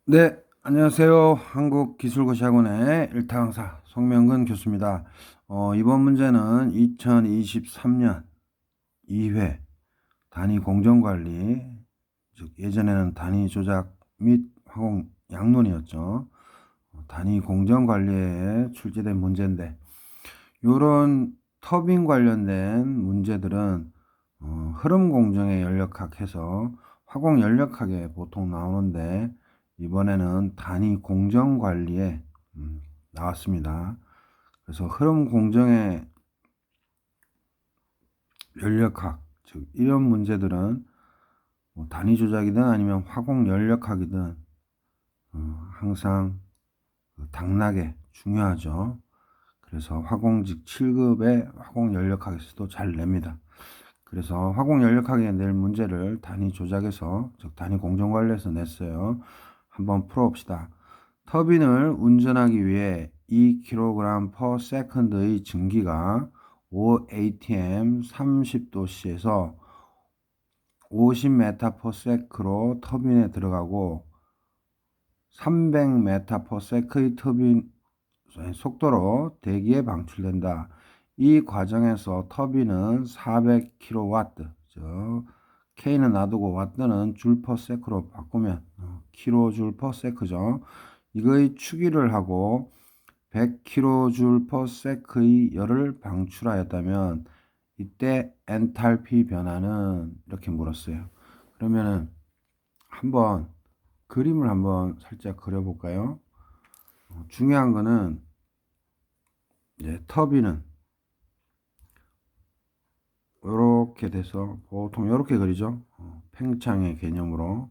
네, 안녕하세요. 한국기술고시학원의 일타강사 송명근 교수입니다. 이번 문제는 2023년 2회 단위 공정관리, 즉 예전에는 단위 조작 및 화공 양론이었죠. 단위 공정관리에 출제된 문제인데, 이런 터빈 관련된 문제들은 흐름 공정의 연력학해서 화공 연력학에 보통 나오는데, 이번에는 단위 공정 관리에 나왔습니다. 그래서 흐름 공정의 연력학, 즉 이런 문제들은 뭐 단위 조작이든 아니면 화공 연력학이든 항상 당락에 중요하죠. 그래서 화공직 7급의 화공 연력학에서도 잘 냅니다. 그래서 화공 연력학에 낼 문제를 단위 조작에서, 즉 단위 공정 관리에서 냈어요. 한번 풀어봅시다. 터빈을 운전하기 위해 2kg/s의 증기가 5atm 30도씨에서 50m/s로 터빈에 들어가고 300m/s의 터빈 속도로 대기에 방출된다. 이 과정에서 터빈은 400kW, 즉 K는 놔두고 와트는 줄/s로 바꾸면 kJ/s죠. 이거의 추기를 하고 100kJ/s의 열을 방출하였다면 이때 엔탈피 변화는, 이렇게 물었어요. 그러면은 한번 그림을 한번 살짝 그려볼까요? 중요한 거는 이제 터빈은 이렇게 돼서 보통 이렇게 그리죠. 팽창의 개념으로.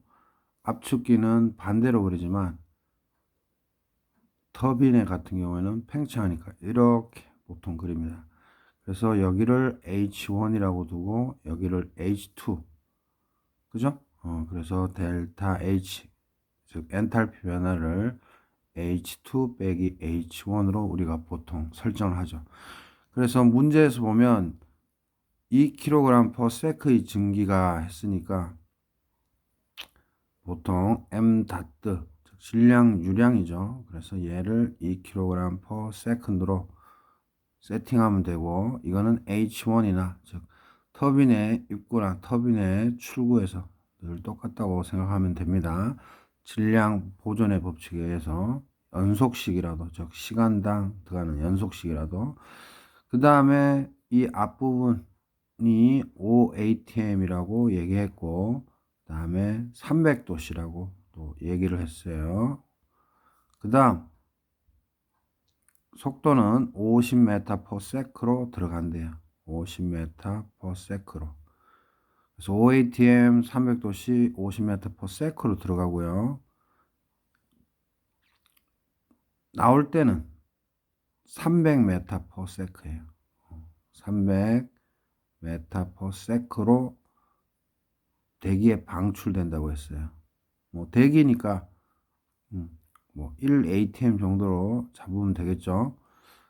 압축기는 반대로 그리지만 터빈의 같은 경우에는 팽창하니까 이렇게 보통 그립니다. 그래서 여기를 H1이라고 두고 여기를 H2, 그죠? 그래서 델타 H, 즉 엔탈피 변화를 H2 빼기 H1으로 우리가 보통 설정을 하죠. 그래서 문제에서 보면 2kg/s의 증기가 했으니까 보통 m 다트, 즉 질량 유량이죠. 그래서 얘를 2kg/s로 세팅하면 되고, 이거는 H1이나 즉 터빈의 입구나 터빈의 출구에서 늘 똑같다고 생각하면 됩니다. 질량 보존의 법칙에 의해서 연속식이라도, 즉 시간당 들어가는 연속식이라도. 그 다음에 이 앞부분이 5atm이라고 얘기했고, 그 다음에 300도씨라고 또 얘기를 했어요. 그 다음 속도는 50m/s로 들어간대요. 50m/s로. 그래서 5atm 300도씨 50m/s로 들어가고요. 나올 때는 300m/s예요. 300m/s로 대기에 방출된다고 했어요. 뭐 대기니까 뭐 1atm 정도로 잡으면 되겠죠.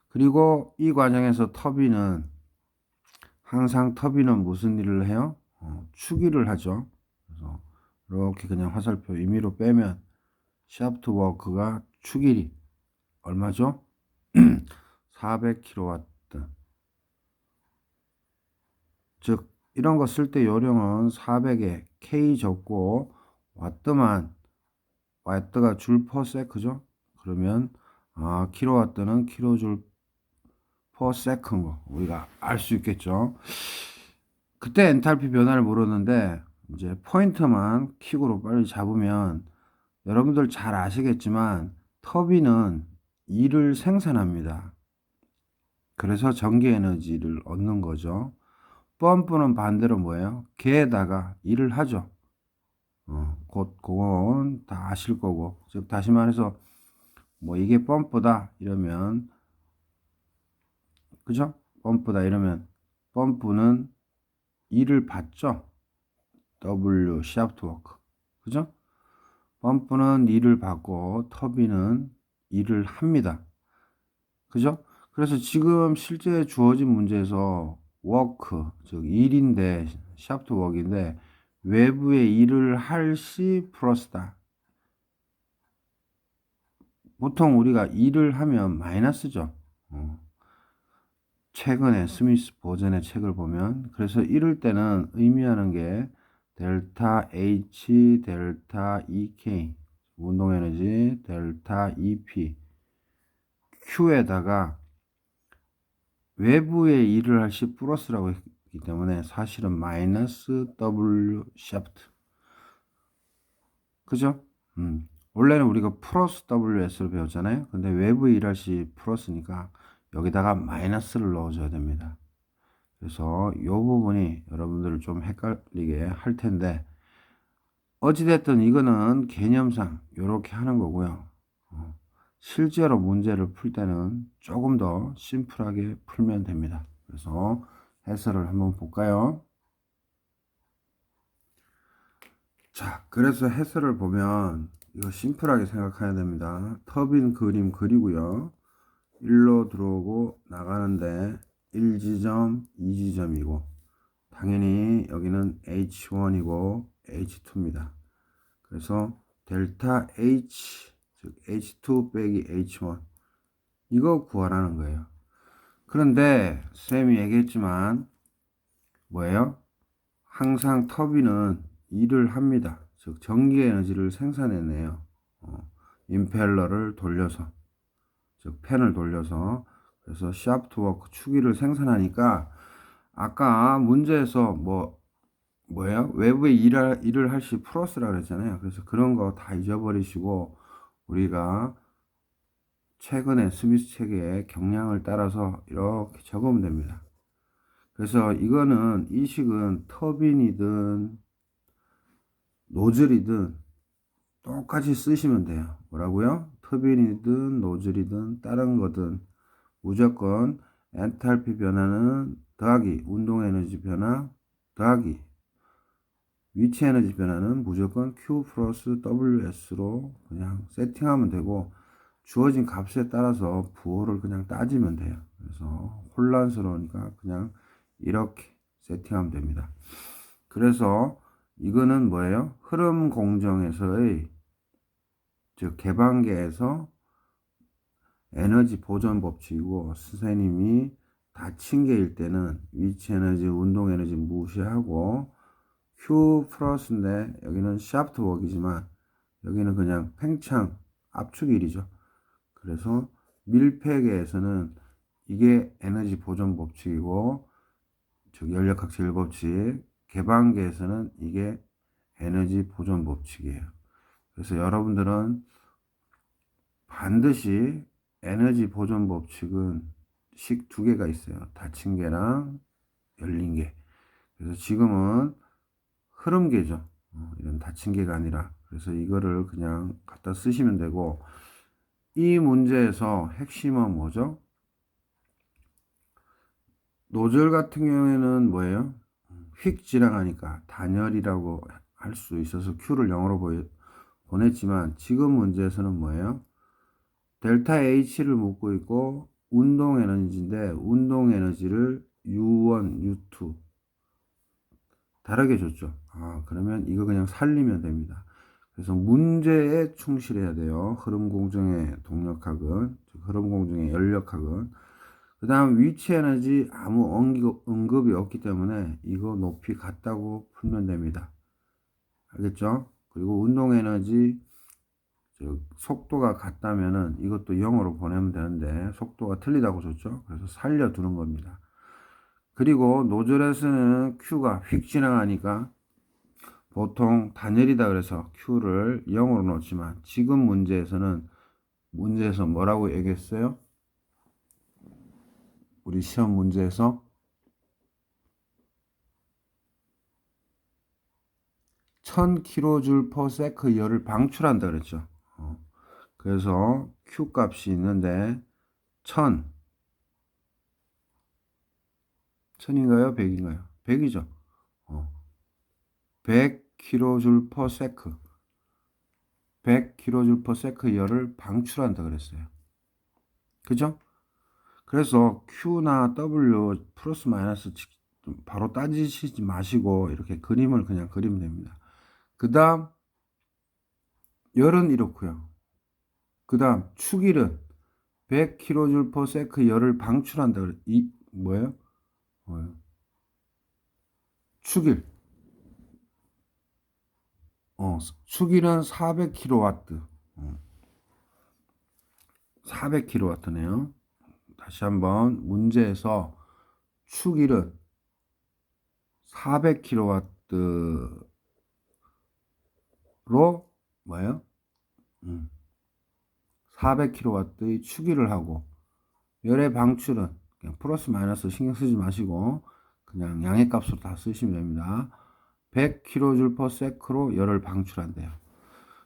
그리고 이 과정에서 터빈은 항상 터빈은 무슨 일을 해요? 추기를 하죠. 그래서 이렇게 그냥 화살표 임의로 빼면 샤프트 워크가 추길이 얼마죠? 400kW. 즉 이런 거 쓸 때 요령은 400에 K 적고 와트만, 와트가 줄/세크죠. 그러면 킬로와트는 kJ/s거 우리가 알 수 있겠죠. 그때 엔탈피 변화를 모르는데 이제 포인트만 킥으로 빨리 잡으면, 여러분들 잘 아시겠지만 터빈은 일을 생산합니다. 그래서 전기 에너지를 얻는 거죠. 펌프는 반대로 뭐예요? 개에다가 일을 하죠. 곧 그건 다 아실 거고, 즉 다시 말해서 뭐 이게 펌프다 이러면, 그죠? 펌프다 이러면 펌프는 일을 받죠. W shaft work, 그죠? 펌프는 일을 받고 터빈은 일을 합니다. 그죠? 그래서 지금 실제 주어진 문제에서 워크, 즉 일인데, 샤프트 워크인데 외부에 일을 할 시 플러스다. 보통 우리가 2를 하면 마이너스죠. 최근에 스미스 버전의 책을 보면 그래서 이럴 때는 의미하는 게 델타 H, 델타 EK, 운동 에너지, 델타 EP, Q에다가 외부에 일을 할 시 플러스라고 했기 때문에 사실은 마이너스 W 샤프트. 그죠? 원래는 우리가 플러스 WS를 배웠잖아요. 근데 외부에 일할 시 플러스니까 여기다가 마이너스를 넣어줘야 됩니다. 그래서 이 부분이 여러분들을 좀 헷갈리게 할 텐데 어찌됐든 이거는 개념상 이렇게 하는 거고요. 실제로 문제를 풀 때는 조금 더 심플하게 풀면 됩니다. 그래서 해설을 한번 볼까요? 자, 그래서 해설을 보면 이거 심플하게 생각해야 됩니다. 터빈 그림 그리고요. 1로 들어오고 나가는데 1지점, 2지점이고 당연히 여기는 H1이고 H2입니다. 그래서 델타 H, 즉 H2 빼기 H1 이거 구하라는 거예요. 그런데 쌤이 얘기했지만 뭐예요? 항상 터빈은 일을 합니다. 즉 전기 에너지를 생산해내요. 임펠러를 돌려서, 즉 팬을 돌려서. 그래서 샤프트 워크 추기를 생산하니까 아까 문제에서 뭐예요? 외부에 일을 할 시 플러스라 그랬잖아요. 그래서 그런 거 다 잊어버리시고 우리가 최근에 스미스 책의 경량을 따라서 이렇게 적으면 됩니다. 그래서 이거는 이 식은 터빈이든 노즐이든 똑같이 쓰시면 돼요. 뭐라고요? 터빈이든 노즐이든 다른 거든 무조건 엔탈피 변화는 더하기 운동 에너지 변화 더하기 위치 에너지 변화는 무조건 Q 플러스 WS로 그냥 세팅하면 되고 주어진 값에 따라서 부호를 그냥 따지면 돼요. 그래서 혼란스러우니까 그냥 이렇게 세팅하면 됩니다. 그래서 이거는 뭐예요? 흐름 공정에서의 즉 개방계에서 에너지 보존 법칙이고 선생님이 닫힌 게일 때는 위치 에너지, 운동 에너지 무시하고 Q 플러스인데 여기는 샤프트 웍이지만 여기는 그냥 팽창 압축 일이죠. 그래서 밀폐계에서는 이게 에너지 보존 법칙이고 즉 연력학 제일 법칙, 개방계에서는 이게 에너지 보존 법칙이에요. 그래서 여러분들은 반드시 에너지 보존 법칙은 식 두 개가 있어요. 닫힌 개랑 열린 개. 그래서 지금은 흐름계죠. 이런 닫힌 개가 아니라. 그래서 이거를 그냥 갖다 쓰시면 되고 이 문제에서 핵심은 뭐죠? 노즐 같은 경우에는 뭐예요? 휙 지나가니까 단열이라고 할 수 있어서 Q를 0으로 보냈지만 지금 문제에서는 뭐예요? 델타 H를 묻고 있고 운동 에너지인데 운동 에너지를 U1, U2 다르게 줬죠. 그러면 이거 그냥 살리면 됩니다. 그래서 문제에 충실해야 돼요. 흐름 공정의 동력학은, 흐름 공정의 연력학은. 그 다음 위치 에너지 아무 언급이 없기 때문에 이거 높이 같다고 풀면 됩니다. 알겠죠? 그리고 운동 에너지 속도가 같다면은 이것도 0으로 보내면 되는데 속도가 틀리다고 줬죠. 그래서 살려두는 겁니다. 그리고 노즐에서는 Q가 휙 지나가니까 보통 단열이다 그래서 Q를 0으로 놓지만 지금 문제에서 뭐라고 얘기했어요? 우리 시험 문제에서 1000kJ/s 열을 방출한다 그랬죠. 그래서 Q 값이 있는데 1000인가요? 100인가요? 100이죠. 100kJ/s 100kJ/s 열을 방출한다 그랬어요. 그죠? 그래서 Q나 W 플러스 마이너스 바로 따지시지 마시고 이렇게 그림을 그냥 그리면 됩니다. 그 다음 열은 이렇고요. 그 다음 축일은 100kJ/s 열을 방출한다. 이 뭐예요? 뭐예요? 축일. 축일은 400kW. 400kW네요. 다시 한번 문제에서 축일은 400kW로 뭐예요? 400kW의 축일을 하고 열의 방출은 그냥 플러스 마이너스 신경 쓰지 마시고 그냥 양의 값으로 다 쓰시면 됩니다. 100kJ/s로 열을 방출한대요.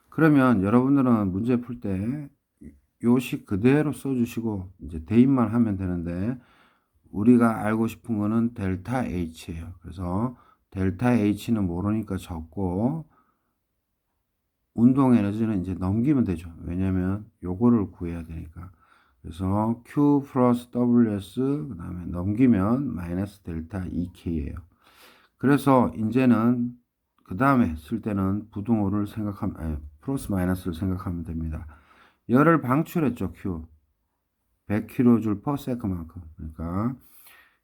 그러면 여러분들은 문제 풀 때 요식 그대로 써주시고 이제 대입만 하면 되는데 우리가 알고 싶은 거는 델타 H예요. 그래서 델타 H는 모르니까 적고 운동 에너지는 이제 넘기면 되죠. 왜냐면 요거를 구해야 되니까. 그래서 Q 플러스 WS 그 다음에 넘기면 마이너스 델타 EK예요. 그래서 이제는 그 다음에 쓸 때는 부등호를 생각하면 아니, 플러스 마이너스를 생각하면 됩니다. 열을 방출했죠. Q 100kJ/s만큼. 그러니까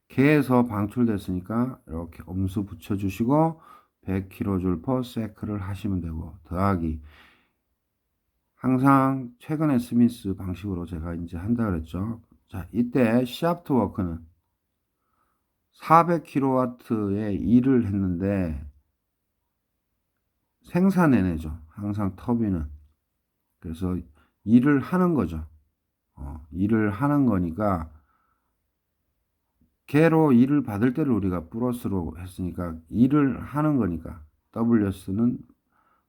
개에서 방출됐으니까 이렇게 엄수 붙여주시고 100kJ/s를 하시면 되고 더하기 항상 최근에 스미스 방식으로 제가 이제 한다 그랬죠. 자, 이때 shaft 워크는 400kW의 일을 했는데 생산 에너지죠. 항상 터빈은. 그래서 일을 하는 거죠. 일을 하는 거니까 개로 일을 받을 때를 우리가 플러스로 했으니까 일을 하는 거니까 WS는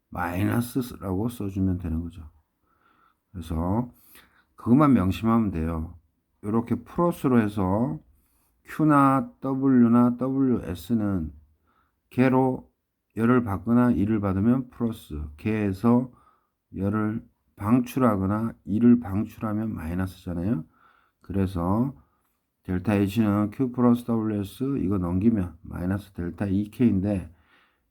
마이너스라고 써주면 되는 거죠. 그래서 그것만 명심하면 돼요. 이렇게 플러스로 해서 Q나 W나 WS는 개로 열을 받거나 일을 받으면 플러스, 개에서 열을 방출하거나 일을 방출하면 마이너스잖아요. 그래서 델타 H는 Q 플러스 WS 이거 넘기면 마이너스 델타 EK인데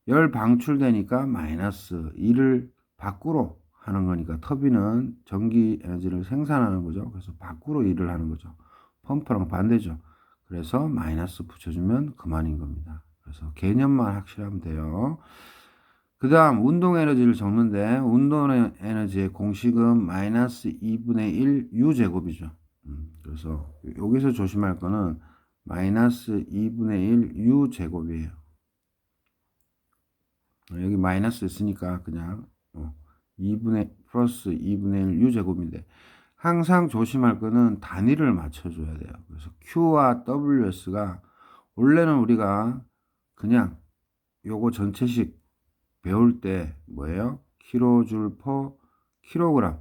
열 방출되니까 마이너스 일을 밖으로 하는 거니까 터빈은 전기 에너지를 생산하는 거죠. 그래서 밖으로 일을 하는 거죠. 펌프랑 반대죠. 그래서 마이너스 붙여주면 그만인 겁니다. 그래서 개념만 확실하면 돼요. 그 다음 운동 에너지를 적는데 운동 에너지의 공식은 마이너스 2분의 1 U제곱이죠. 그래서 여기서 조심할 거는 마이너스 2분의 1 U제곱이에요. 여기 마이너스 있으니까 그냥 2분의 플러스 2분의 1 U제곱인데 항상 조심할 거는 단위를 맞춰줘야 돼요. 그래서 Q와 WS가 원래는 우리가 그냥 요거 전체식 배울 때 뭐예요? 킬로줄 퍼 킬로그램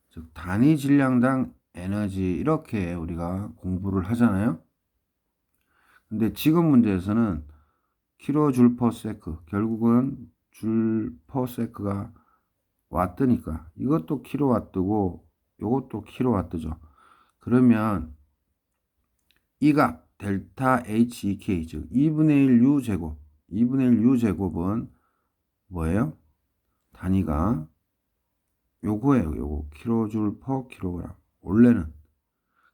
즉 단위 질량당 에너지 이렇게 우리가 공부를 하잖아요. 근데 지금 문제에서는 킬로줄 퍼 세크 결국은 줄 퍼 세크가 와트니까 이것도 킬로와트고 이것도 킬로와트죠. 그러면 이 값 델타 HEK 즉 2분의 1 U제곱 2분의 1 U제곱은 뭐예요? 단위가 요거예요. 요거 킬로줄 퍼 킬로그램 원래는.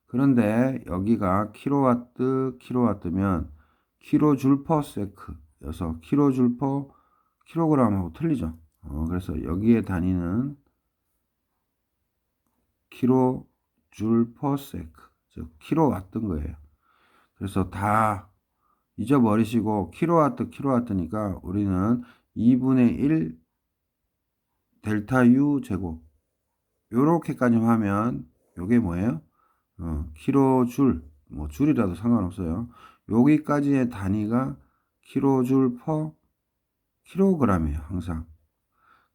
그런데 여기가 킬로와트면 킬로줄 퍼 세크여서 킬로줄 퍼 킬로그램하고 틀리죠. 그래서 여기에 단위는 킬로줄 퍼 세크 즉 킬로와트인 거예요. 그래서 다 잊어버리시고 킬로와트니까 우리는 2분의 1 델타 U 제곱 요렇게까지 하면 요게 뭐예요? 킬로줄 뭐 줄이라도 상관없어요. 여기까지의 단위가 킬로줄 퍼 킬로그램이에요. 항상.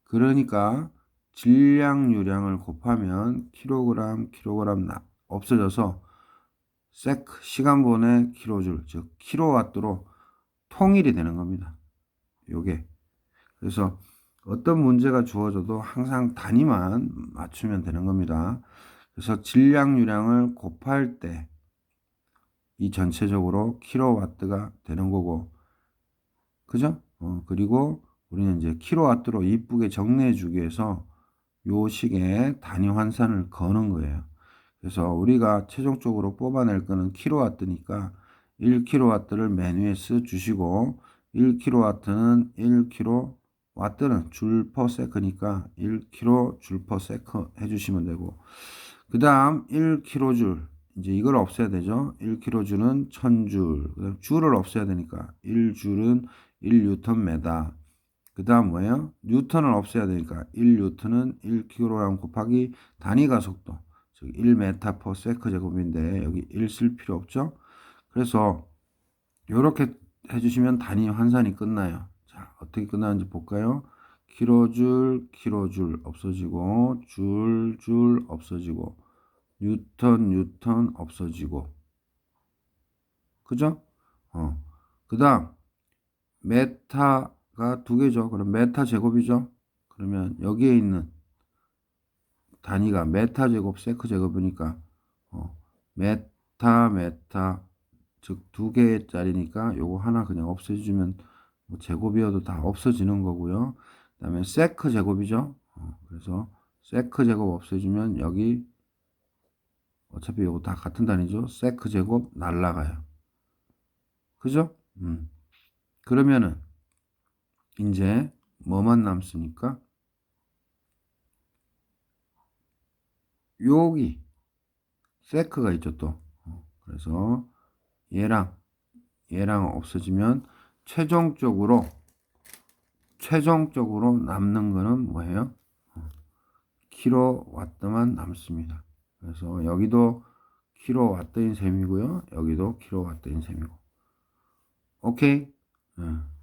그러니까 질량유량을 곱하면 킬로그램 없어져서 세크 시간분의 킬로줄 즉 킬로와트로 통일이 되는 겁니다. 요게 그래서 어떤 문제가 주어져도 항상 단위만 맞추면 되는 겁니다. 그래서 질량유량을 곱할 때 이 전체적으로 킬로와트가 되는 거고 그죠? 그리고 우리는 이제 킬로와트로 이쁘게 정리해 주기 위해서 요 식의 단위 환산을 거는 거예요. 그래서 우리가 최종적으로 뽑아낼 거는 킬로와트니까 1kW를 메뉴에 써 주시고 1kW는 1kW는 줄 퍼 세크니까 1kg 줄 퍼 세크 해주시면 되고, 그 다음 1kJ 이제 이걸 없애야 되죠. 1kJ는 1000줄, 그다음 줄을 없애야 되니까 1줄은 1Nm. 그 다음 뭐예요? 뉴턴을 없애야 되니까 1뉴턴은 1kg 곱하기 단위가 속도, 즉 1m/s 제곱인데 여기 1 쓸 필요 없죠. 그래서 이렇게 해주시면 단위 환산이 끝나요. 자, 어떻게 끝나는지 볼까요? 킬로줄 없어지고, 줄 없어지고, 뉴턴 없어지고, 그죠? 그 다음 메타가 두 개죠. 그럼 메타 제곱이죠. 그러면 여기에 있는 단위가 메타 제곱 세크 제곱이니까 메타 즉 두 개짜리니까 요거 하나 그냥 없애주면 뭐 제곱이어도 다 없어지는 거고요. 그 다음에 세크 제곱이죠. 그래서 세크 제곱 없애주면 여기 어차피 요거 다 같은 단위죠. 세크 제곱 날라가요. 그죠? 그러면은 이제 뭐만 남습니까? 여기 세크가 있죠 또. 그래서 얘랑 없어지면 최종적으로 남는 거는 뭐예요? 킬로와트만 남습니다. 그래서 여기도 킬로와트인 셈이고요. 여기도 킬로와트인 셈이고. 오케이?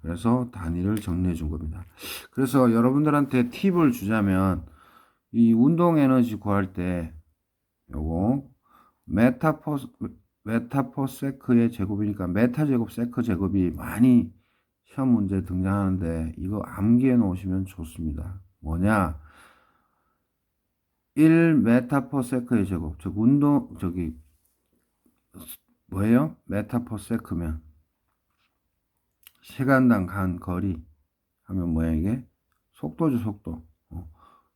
그래서 단위를 정리해 준 겁니다. 그래서 여러분들한테 팁을 주자면 이 운동 에너지 구할 때 요거 메타퍼세크의 제곱이니까 메타 제곱 세크 제곱이 많이 시험 문제 등장하는데 이거 암기해 놓으시면 좋습니다. 뭐냐? 1m/s의 제곱, 즉 뭐예요? 메타퍼세크면 시간당 간 거리 하면 뭐야 이게? 속도죠, 속도.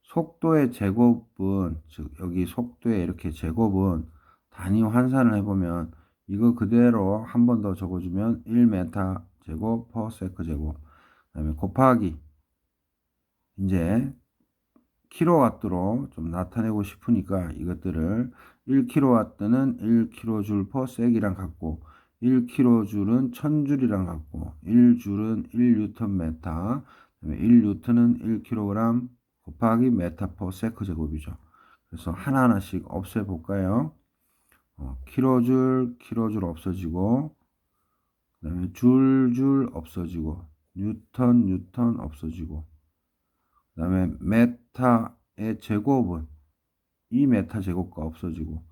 속도의 제곱은, 즉 여기 속도의 이렇게 제곱은 단위 환산을 해보면 이거 그대로 한 번 더 적어주면 1m 제곱 퍼 세크 제곱, 그 다음에 곱하기 이제 킬로와트로 좀 나타내고 싶으니까 이것들을 1kW는 1kJ per sec이랑 같고 1kJ은 1000줄이랑 같고 1줄은 1Nm, 1N은 1kg 곱하기 메타 per sec 제곱이죠. 그래서 하나하나씩 없애볼까요? 킬로줄 없어지고, 그 다음에 줄 없어지고, 뉴턴 없어지고, 그 다음에 메타의 제곱은 이 메타 제곱과 없어지고,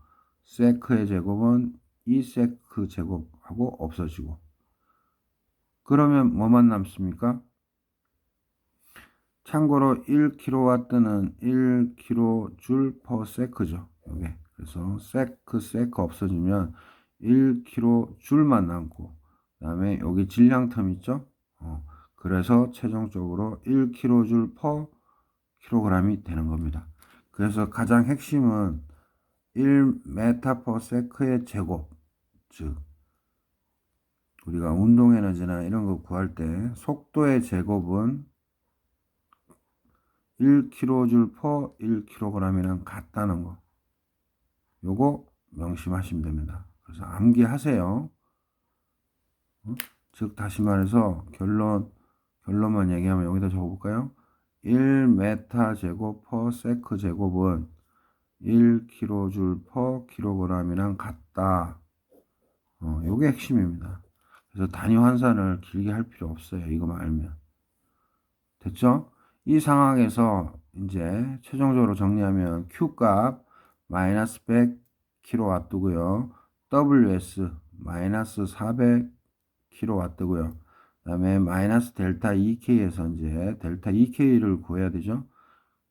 세크의 제곱은 이 세크 제곱하고 없어지고, 그러면 뭐만 남습니까? 참고로 1kW는 1kJ per sec죠. 이게. 그래서 세크 없어지면 1kJ만 남고, 그 다음에 여기 질량 텀 있죠? 그래서 최종적으로 1kJ per kg이 되는 겁니다. 그래서 가장 핵심은 1m per sec의 제곱, 즉 우리가 운동 에너지나 이런 거 구할 때 속도의 제곱은 1kJ per 1kg이랑 같다는 거. 요거 명심하시면 됩니다. 그래서 암기하세요. 즉 다시 말해서 결론만 얘기하면 여기다 적어볼까요? 1m 제곱 per sec 제곱은 1kJ per kg이랑 같다. 요게 핵심입니다. 그래서 단위 환산을 길게 할 필요 없어요. 이거만 알면. 됐죠? 이 상황에서 이제 최종적으로 정리하면 Q값 마이너스 100kW고요. WS 마이너스 400kW고요. 그 다음에 마이너스 델타 EK에서 이제 델타 EK를 구해야 되죠.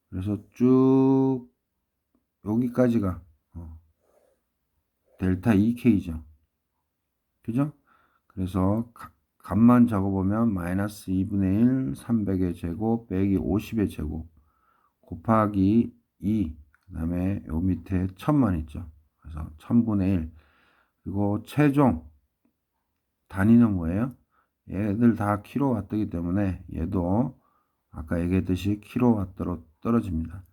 그래서 쭉 여기까지가 델타 EK죠. 그죠? 그래서 값만 적어보면 마이너스 2분의 1 300의 제곱 빼기 50의 제곱 곱하기 2, 그 다음에 요 밑에 1000만 있죠. 그래서 1000분의 1. 그리고 최종 단위는 뭐예요? 얘들 다 킬로와트이기 때문에 얘도 아까 얘기했듯이 킬로와트로 떨어집니다.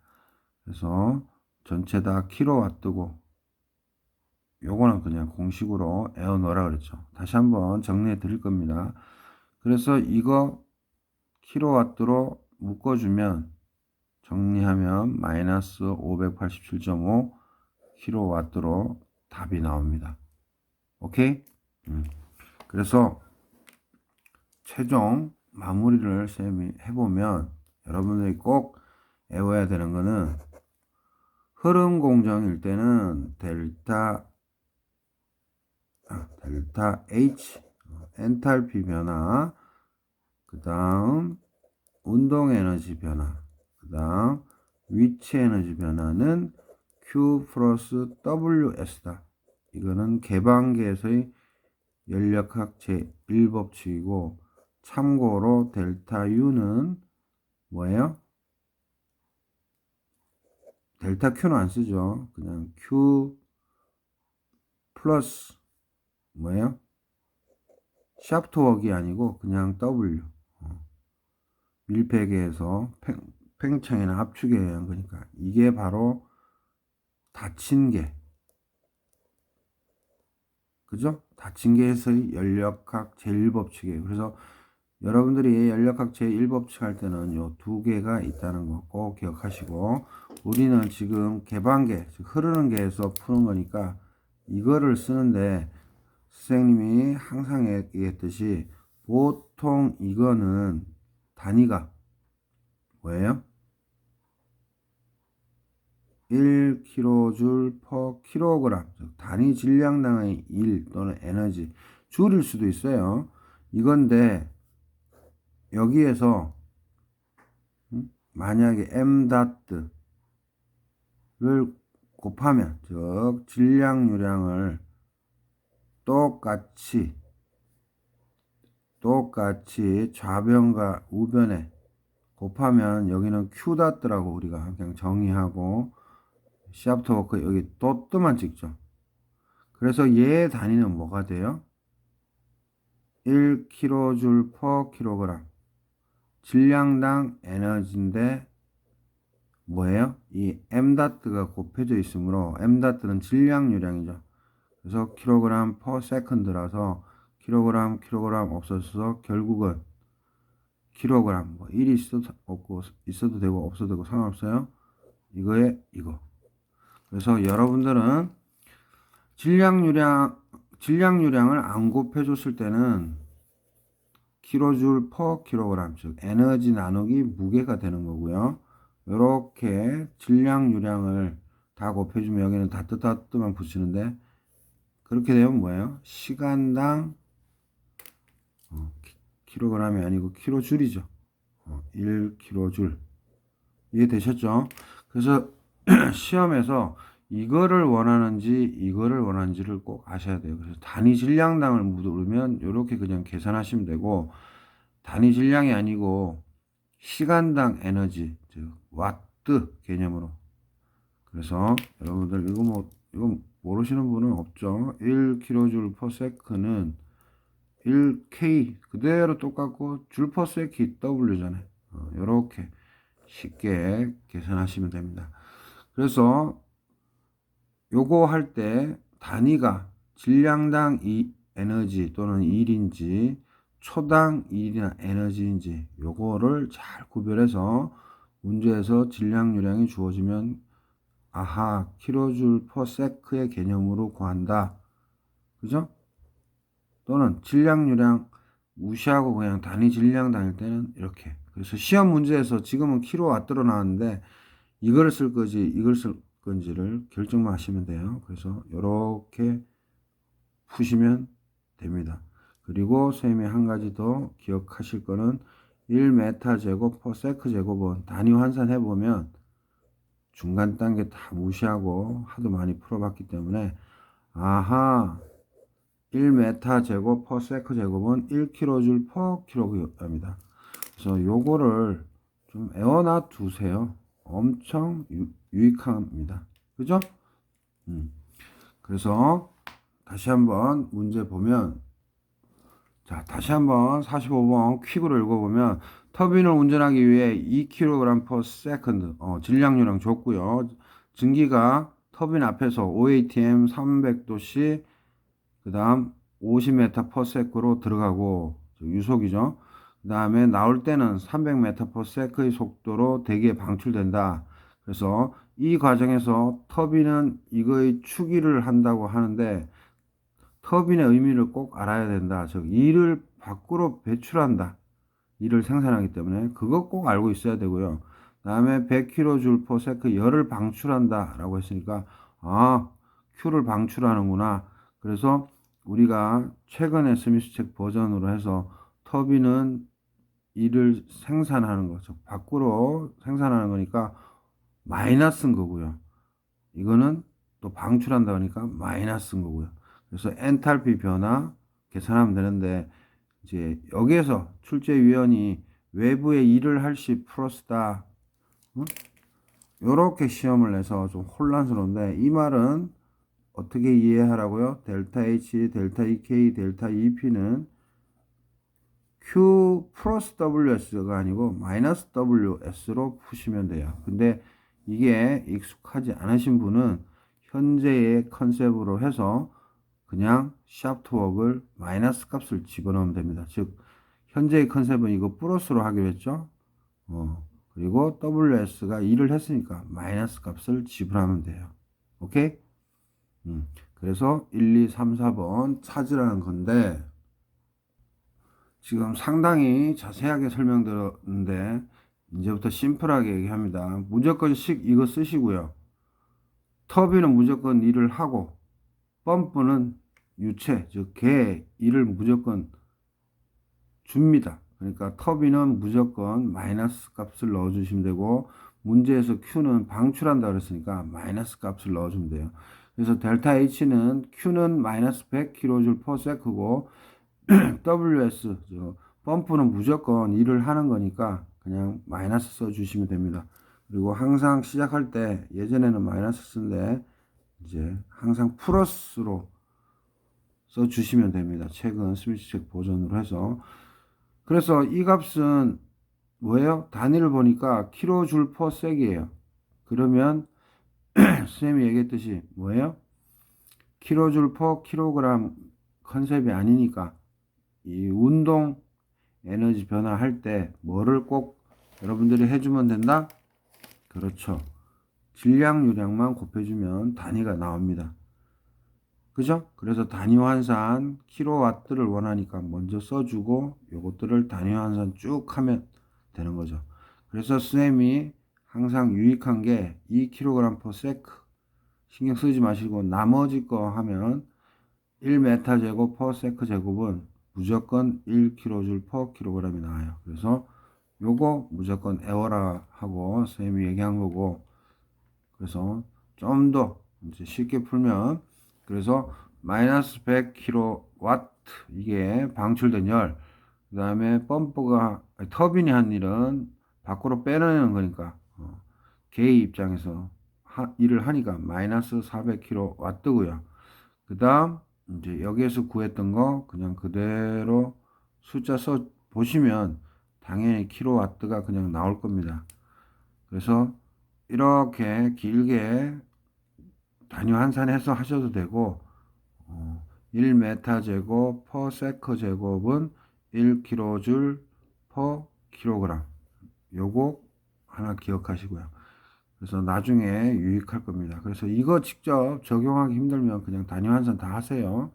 그래서 전체 다 킬로와트고 요거는 그냥 공식으로 에어 넣으라 그랬죠. 다시 한번 정리해 드릴 겁니다. 그래서 이거 킬로와트로 묶어주면 정리하면 마이너스 587.5 킬로와트로 답이 나옵니다. 오케이? 그래서 최종 마무리를 쌤이 해보면 여러분들이 꼭 외워야 되는 거는 흐름 공정일 때는 델타 H 엔탈피 변화, 그 다음 운동 에너지 변화, 그 다음 위치 에너지 변화는 Q 플러스 WS다. 이거는 개방계에서의 연력학 제1법칙이고 참고로 델타 U는 뭐예요? 델타 Q는 안 쓰죠. 그냥 Q 플러스 뭐예요? 샤프트웍이 아니고 그냥 W. 밀폐계에서 팽창이나 압축에 의한 거니까 이게 바로 닫힌 계. 그죠? 닫힌 계에서의 연력학 제1법칙이에요. 그래서 여러분들이 연력학 제1법칙 할 때는 요 두 개가 있다는 거 꼭 기억하시고 우리는 지금 개방계, 즉 흐르는 계에서 푸는 거니까 이거를 쓰는데 선생님이 항상 얘기했듯이 보통 이거는 단위가 뭐예요? 1kJ per kg, 즉 단위 질량당의 1 또는 에너지, 줄일 수도 있어요. 이건데 여기에서 만약에 m닷를 곱하면, 즉 질량유량을 똑같이 좌변과 우변에 곱하면 여기는 Q닷라고 우리가 그냥 정의하고 샤프트워크 여기 도트만 찍죠. 그래서 얘의 단위는 뭐가 돼요? 1kJ per kg. 질량당 에너지인데 뭐예요? 이 m닷가 곱해져 있으므로 m닷는 질량유량이죠. 그래서 kg per second라서 kg 없어져서 결국은 kg 뭐 1이 있어도 되고 없어도 되고 상관없어요. 이거에 이거. 그래서 여러분들은 질량유량을 안 곱해줬을 때는 kJ per kg, 즉 에너지 나누기 무게가 되는 거고요. 이렇게 질량유량을 다 곱해주면 여기는 다뜨만 붙이는데 그렇게 되면 뭐예요? 시간당 킬로그램이 아니고 킬로줄이죠. 1kJ. 이해되셨죠? 그래서 시험에서 이거를 원하는지를 꼭 아셔야 돼요. 그래서 단위 질량당을 물으면 이렇게 그냥 계산하시면 되고, 단위 질량이 아니고 시간당 에너지, 즉 와트 개념으로. 그래서 여러분들 이거 모르시는 분은 없죠. 1kJ per sec는 1K 그대로 똑같고 줄 per sec W잖아요. 이렇게 쉽게 계산하시면 됩니다. 그래서 요거 할 때 단위가 질량당 에너지 또는 일인지 초당 일이나 에너지인지 요거를 잘 구별해서 문제에서 질량유량이 주어지면 아하 kJ per sec의 개념으로 구한다. 그죠? 또는 질량유량 무시하고 그냥 단위 질량 다닐 때는 이렇게. 그래서 시험 문제에서 지금은 킬로와트로 나왔는데 이걸 쓸 건지 이걸 쓸 건지를 결정만 하시면 돼요. 그래서 이렇게 푸시면 됩니다. 그리고 선생님이 한 가지 더 기억하실 거는 1m 제곱 per sec 제곱은 단위 환산해 보면 중간 단계 다 무시하고 하도 많이 풀어봤기 때문에 아하 1m 제곱 per sec 제곱은 1kJ per kg입니다. 그래서 요거를 좀 외워놔 두세요. 엄청 유익합니다. 그죠? 그래서 다시 한번 문제 보면, 자, 다시 한번 45번 퀵으로 읽어보면, 터빈을 운전하기 위해 2kg per second, 질량요령 줬고요. 증기가 터빈 앞에서 OATM 300도씨, 그 다음 50m per sec로 들어가고, 유속이죠. 그 다음에 나올 때는 300m per sec의 속도로 대기에 방출된다. 그래서 이 과정에서 터빈은 이거의 추기를 한다고 하는데, 터빈의 의미를 꼭 알아야 된다. 즉, 일을 밖으로 배출한다. 일을 생산하기 때문에 그거 꼭 알고 있어야 되고요. 다음에 100kJ per sec 열을 방출한다 라고 했으니까 아, Q를 방출하는구나. 그래서 우리가 최근에 스미스 책 버전으로 해서 터빈은 일을 생산하는 거, 즉 밖으로 생산하는 거니까 마이너스인 거고요. 이거는 또 방출한다 그러니까 마이너스인 거고요. 그래서 엔탈피 변화 계산하면 되는데 이제 여기에서 출제위원이 외부의 일을 할 시 플러스다. 이렇게 시험을 내서 좀 혼란스러운데 이 말은 어떻게 이해하라고요? 델타 H, 델타 EK, 델타 EP는 Q 플러스 WS가 아니고 마이너스 WS로 푸시면 돼요. 근데 이게 익숙하지 않으신 분은 현재의 컨셉으로 해서 그냥 샤프트웍을 마이너스 값을 집어넣으면 됩니다. 즉 현재의 컨셉은 이거 플러스로 하기로 했죠. 그리고 WS가 2를 했으니까 마이너스 값을 지불하면 돼요. 오케이? 그래서 1, 2, 3, 4번 찾으라는 건데 지금 상당히 자세하게 설명드렸는데 이제부터 심플하게 얘기합니다. 무조건식 이거 쓰시고요. 터빈은 무조건 일을 하고 펌프는 유체, 즉 개 일을 무조건 줍니다. 그러니까 터빈은 무조건 마이너스 값을 넣어주시면 되고 문제에서 Q는 방출한다 그랬으니까 마이너스 값을 넣어주면 돼요. 그래서 델타 H는 Q는 마이너스 100kJ per sec고 WS 펌프는 무조건 일을 하는 거니까 그냥 마이너스 써주시면 됩니다. 그리고 항상 시작할 때 예전에는 마이너스 쓴데 이제 항상 플러스로 써주시면 됩니다. 최근 스위치책 버전으로 해서. 그래서 이 값은 뭐예요? 단위를 보니까 킬로줄 퍼 색이에요. 그러면 선생님이 얘기했듯이 뭐예요? 킬로줄 퍼 킬로그램 컨셉이 아니니까 이 운동 에너지 변화할 때 뭐를 꼭 여러분들이 해주면 된다? 그렇죠. 질량 요량만 곱해주면 단위가 나옵니다. 그죠? 그래서 단위 환산 킬로와트를 원하니까 먼저 써주고 요것들을 단위 환산 쭉 하면 되는 거죠. 그래서 쌤이 항상 유익한 게 2kg per sec 신경 쓰지 마시고 나머지 거 하면 1m 제곱 per sec 제곱은 무조건 1kJ per kg이 나와요. 그래서 요거 무조건 애워라 하고 쌤이 얘기한 거고 그래서 좀 더 이제 쉽게 풀면 그래서 마이너스 100kW 이게 방출된 열, 그 다음에 펌프가 터빈이 한 일은 밖으로 빼내는 거니까 개의 입장에서 일을 하니까 마이너스 400kW고요. 그 다음 이제 여기에서 구했던 거 그냥 그대로 숫자 써 보시면 당연히 킬로와트가 그냥 나올 겁니다. 그래서 이렇게 길게 단위 환산해서 하셔도 되고 1m 제곱 per sec 제곱은 1kJ per kg 요거 하나 기억하시고요. 그래서 나중에 유익할 겁니다. 그래서 이거 직접 적용하기 힘들면 그냥 단위 환산 다 하세요.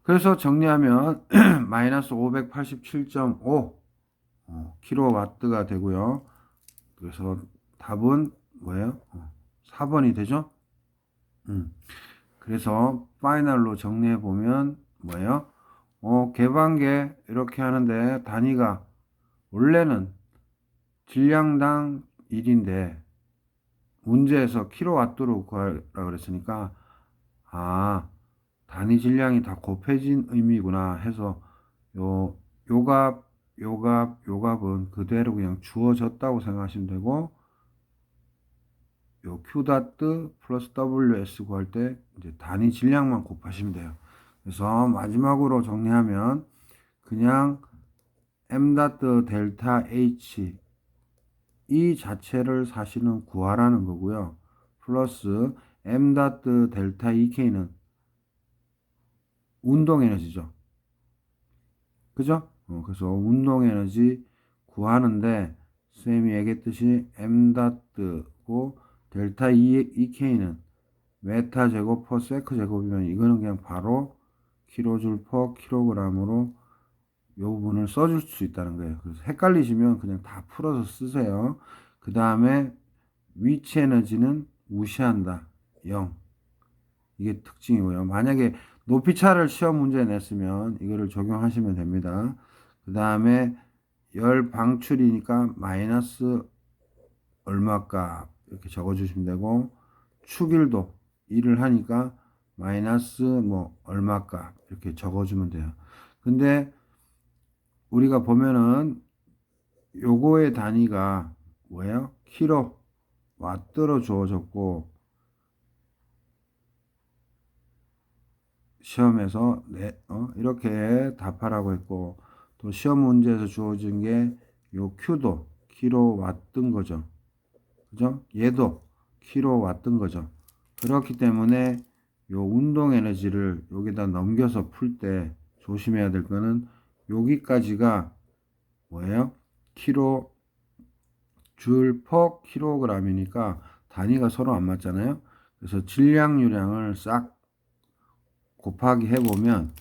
그래서 정리하면 마이너스 587.5 킬로와트가 되고요. 그래서 답은 뭐예요? 4번이 되죠? 그래서 파이널로 정리해 보면 뭐예요? 개방계 이렇게 하는데 단위가 원래는 질량당 1인데 문제에서 킬로와트로 구하라 그랬으니까 단위 질량이 다 곱해진 의미구나 해서 요값은 그대로 그냥 주어졌다고 생각하시면 되고 요 Q 다트 플러스 WS 구할 때 이제 단위 질량만 곱하시면 돼요. 그래서 마지막으로 정리하면 그냥 M 다트 델타 H 이 자체를 사실은 구하라는 거고요. 플러스 M 다트 델타 EK는 운동 에너지죠. 그죠? 그래서 운동 에너지 구하는데 쌤이 얘기했듯이 M 다트고 델타 EK는 메타 제곱 퍼 세크 제곱이면 이거는 그냥 바로 킬로줄 퍼 킬로그램으로 요 부분을 써줄 수 있다는 거예요. 그래서 헷갈리시면 그냥 다 풀어서 쓰세요. 그 다음에 위치 에너지는 무시한다. 0. 이게 특징이고요. 만약에 높이차를 시험 문제에 냈으면 이거를 적용하시면 됩니다. 그 다음에 열 방출이니까 마이너스 얼마값 이렇게 적어주시면 되고 축일도 일을 하니까 마이너스 뭐 얼마값 이렇게 적어주면 돼요. 근데 우리가 보면은 요거의 단위가 뭐예요? 킬로 와트로 주어졌고 시험에서 이렇게 답하라고 했고 또 시험 문제에서 주어진 게 요 Q도 킬로와트인 거죠. 그죠? 얘도 킬로와트인 거죠. 그렇기 때문에 요 운동 에너지를 여기다 넘겨서 풀 때 조심해야 될 거는 여기까지가 뭐예요? 킬로 줄 퍼 킬로그램이니까 단위가 서로 안 맞잖아요. 그래서 질량유량을 싹 곱하기 해보면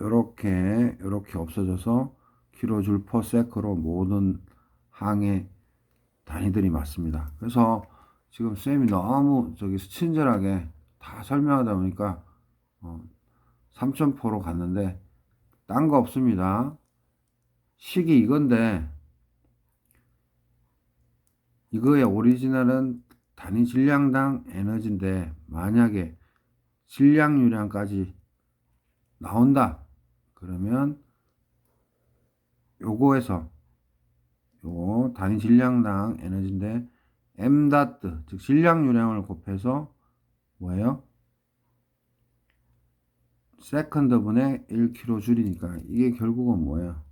요렇게 없어져서 킬로줄 퍼 세크로 모든 항의 단위들이 맞습니다. 그래서 지금 쌤이 너무 친절하게 다 설명하다 보니까 3,000%로 갔는데 딴 거 없습니다. 식이 이건데 이거의 오리지널은 단위 질량당 에너지인데 만약에 질량유량까지 나온다 그러면 요거에서 요 단위 질량당 에너지인데 M 다트 즉 질량유량을 곱해서 뭐예요? 세컨드 분의 1kJ이니까 이게 결국은 뭐예요?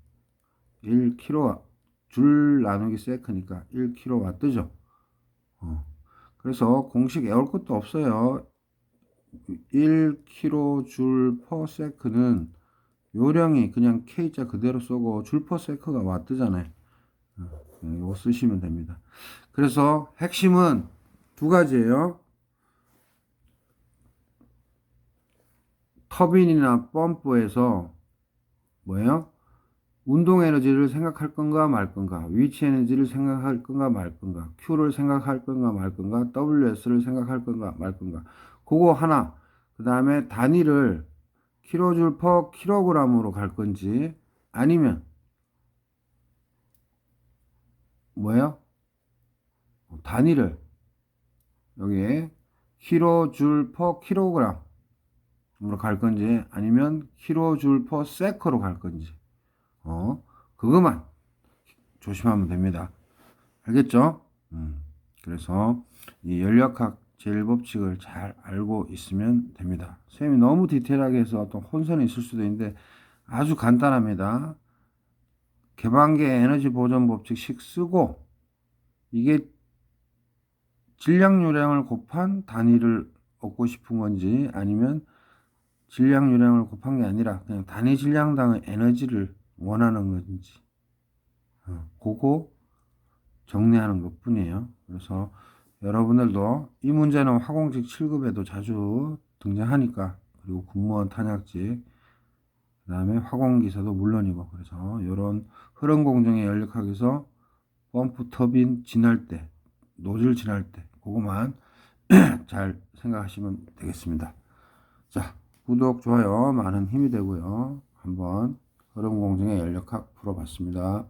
1kW 줄 나누기 세크니까 1kW죠. 그래서 공식 외울 것도 없어요. 1kJ per sec는 요령이 그냥 K자 그대로 쓰고 줄 per sec가 와트잖아요. 이거 쓰시면 됩니다. 그래서 핵심은 두 가지예요. 터빈이나 펌프에서 뭐예요? 운동 에너지를 생각할 건가 말 건가, 위치 에너지를 생각할 건가 말 건가, Q를 생각할 건가 말 건가, WS를 생각할 건가 말 건가. 그거 하나. 그 다음에 단위를 킬로줄 퍼 킬로그램으로 갈 건지 아니면 뭐예요? 단위를 여기에 킬로줄 퍼 킬로그램으로 갈 건지 아니면 킬로줄 퍼 세커로 갈 건지 그것만 조심하면 됩니다. 알겠죠? 그래서 이 연력학 제1법칙을 잘 알고 있으면 됩니다. 쌤이 너무 디테일하게 해서 어떤 혼선이 있을 수도 있는데 아주 간단합니다. 개방계 에너지 보존 법칙식 쓰고 이게 질량유량을 곱한 단위를 얻고 싶은 건지 아니면 질량유량을 곱한 게 아니라 그냥 단위 질량당의 에너지를 원하는 건지 그거 정리하는 것 뿐이에요. 그래서 여러분들도 이 문제는 화공직 7급에도 자주 등장하니까 그리고 공무원 탄약직 그 다음에 화공기사도 물론이고 그래서 이런 흐름 공정의 연력학에서 펌프 터빈 지날 때 노즐 지날 때 그것만 잘 생각하시면 되겠습니다. 자, 구독, 좋아요 많은 힘이 되고요. 한번 흐름 공정의 연력학 풀어봤습니다.